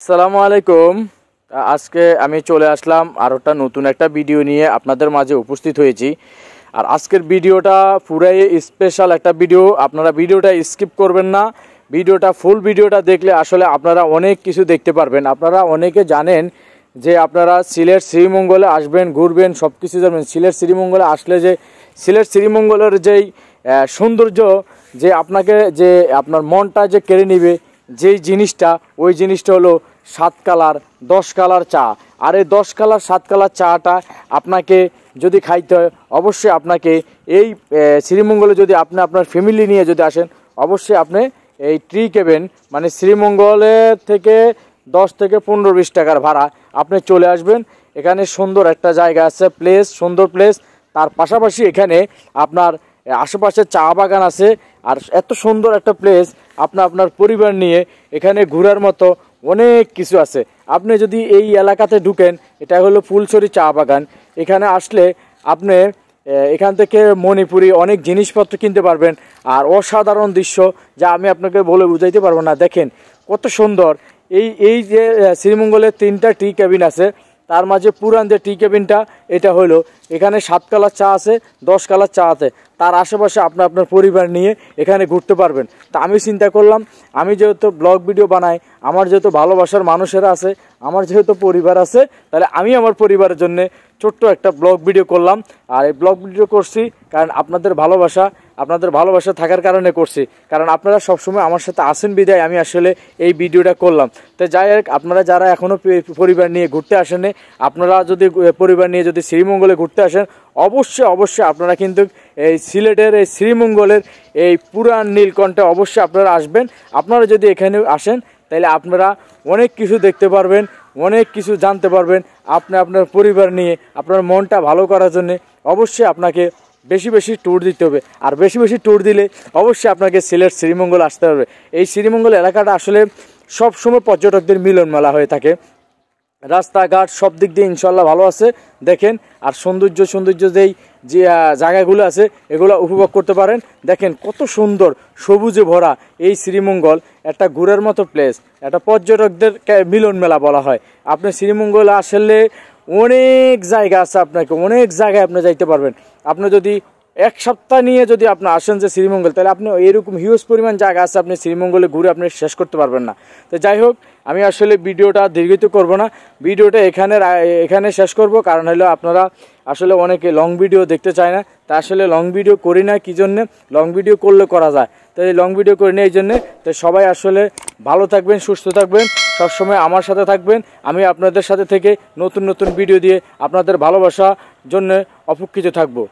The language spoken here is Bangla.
আসসালামু আলাইকুম। আজকে আমি চলে আসলাম আরোটা নতুন একটা ভিডিও নিয়ে আপনাদের মাঝে উপস্থিত হয়েছি। আর আজকের ভিডিওটা পুরাই স্পেশাল একটা ভিডিও। আপনারা ভিডিওটা স্কিপ করবেন না, ভিডিওটা ফুল ভিডিওটা দেখলে আসলে আপনারা অনেক কিছু দেখতে পারবেন। আপনারা অনেকে জানেন যে আপনারা সিলেট শ্রীমঙ্গলে আসবেন, ঘুরবেন, সব কিছু জানবেন। সিলেট শ্রীমঙ্গলে আসলে যে সিলেট শ্রীমঙ্গলের যেই সৌন্দর্য, যে আপনাকে যে আপনার মনটা যে কেড়ে নিবে যেই জিনিসটা, ওই জিনিসটা হলো 7 কালার 10 কালার চা। আর এই 10 কালার 7 কালার চাটা আপনাকে যদি খাইতে হয়, অবশ্যই আপনাকে এই শ্রীমঙ্গলে যদি আপনি আপনার ফ্যামিলি নিয়ে যদি আসেন, অবশ্যই আপনি এই ট্রি কেবেন মানে শ্রীমঙ্গলের থেকে 10 থেকে 15-20 টাকার ভাড়া আপনি চলে আসবেন। এখানে সুন্দর একটা জায়গা আছে, প্লেস, সুন্দর প্লেস। তার পাশাপাশি এখানে আপনার আশেপাশে চা বাগান আছে। আর এত সুন্দর একটা প্লেস, আপনার পরিবার নিয়ে এখানে ঘোরার মতো অনেক কিছু আছে। আপনি যদি এই এলাকাতে ঢুকেন, এটা হলো ফুলছড়ি চা বাগান। এখানে আসলে আপনি এখান থেকে মণিপুরি অনেক জিনিসপত্র কিনতে পারবেন। আর অসাধারণ দৃশ্য যা আমি আপনাকে বলে বুঝাইতে পারবো না। দেখেন কত সুন্দর। এই যে শ্রীমঙ্গলের 3টা টি কেবিন আছে, তার মাঝে পুরান যে টি কেবিনটা, এটা হলো এখানে 7 কালার চা আছে, 10 কালার চা আছে। তার আশেপাশে আপনার পরিবার নিয়ে এখানে ঘুরতে পারবেন। তা আমি চিন্তা করলাম, আমি যেহেতু ব্লগ ভিডিও বানাই, আমার যেহেতু ভালোবাসার মানুষেরা আছে, আমার যেহেতু পরিবার আছে, তাহলে আমি আমার পরিবারের জন্য ছোট্ট একটা ব্লগ ভিডিও করলাম। আর এই ব্লগ ভিডিও করছি কারণ আপনাদের ভালোবাসা থাকার কারণে করছি। কারণ আপনারা সবসময় আমার সাথে আসেন বিদায় আমি আসলে এই ভিডিওটা করলাম। তো যাই হোক, আপনারা যারা এখনও পরিবার নিয়ে ঘুরতে আসেন, আপনারা যদি পরিবার নিয়ে যদি শ্রীমঙ্গলে ঘুরতে আসেন, অবশ্যই আপনারা কিন্তু এই সিলেটের এই শ্রীমঙ্গলের এই পুরান নীলকণ্ঠে অবশ্যই আপনারা আসবেন। আপনারা যদি এখানে আসেন, তাহলে আপনারা অনেক কিছু দেখতে পারবেন, অনেক কিছু জানতে পারবেন। আপনার পরিবার নিয়ে আপনার মনটা ভালো করার জন্য অবশ্যই আপনাকে বেশি ট্যুর দিতে হবে। আর বেশি ট্যুর দিলে অবশ্যই আপনাকে সিলেট শ্রীমঙ্গল আসতে হবে। এই শ্রীমঙ্গল এলাকাটা আসলে সবসময় পর্যটকদের মিলন মেলা হয়ে থাকে। রাস্তাঘাট সব দিক দিয়ে ইনশাল্লাহ ভালো আছে। দেখেন, আর সৌন্দর্য যেই যে জায়গাগুলো আছে, এগুলো উপভোগ করতে পারেন। দেখেন কত সুন্দর সবুজে ভরা এই শ্রীমঙ্গল, একটা ঘোরার মতো প্লেস, একটা পর্যটকদের মিলন মেলা বলা হয়। আপনি শ্রীমঙ্গলে আসলে অনেক জায়গা আছে, আপনাকে অনেক জায়গায় আপনি যাইতে পারবেন। আপনি যদি 1 সপ্তাহ নিয়ে যদি আপনি আসেন যে শ্রীমঙ্গল, তাহলে আপনি এরকম হিউজ পরিমাণ জায়গা আছে, আপনি শ্রীমঙ্গলে ঘুরে আপনি শেষ করতে পারবেন না। তো যাই হোক, আমি আসলে ভিডিওটা দীর্ঘিত করব না, ভিডিওটা এখানে শেষ করব। কারণ হলো আপনারা আসলে অনেকে লং ভিডিও দেখতে চায় না। তা আসলে লং ভিডিও করি না কি জন্যে, লং ভিডিও করলে করা যায়, তো এই লং ভিডিও করি না এই জন্যে। তো সবাই আসলে ভালো থাকবেন, সুস্থ থাকবেন, সবসময় আমার সাথে থাকবেন। আমি আপনাদের সাথে থেকে নতুন ভিডিও দিয়ে আপনাদের ভালোবাসার জন্য অপেক্ষিত থাকবো।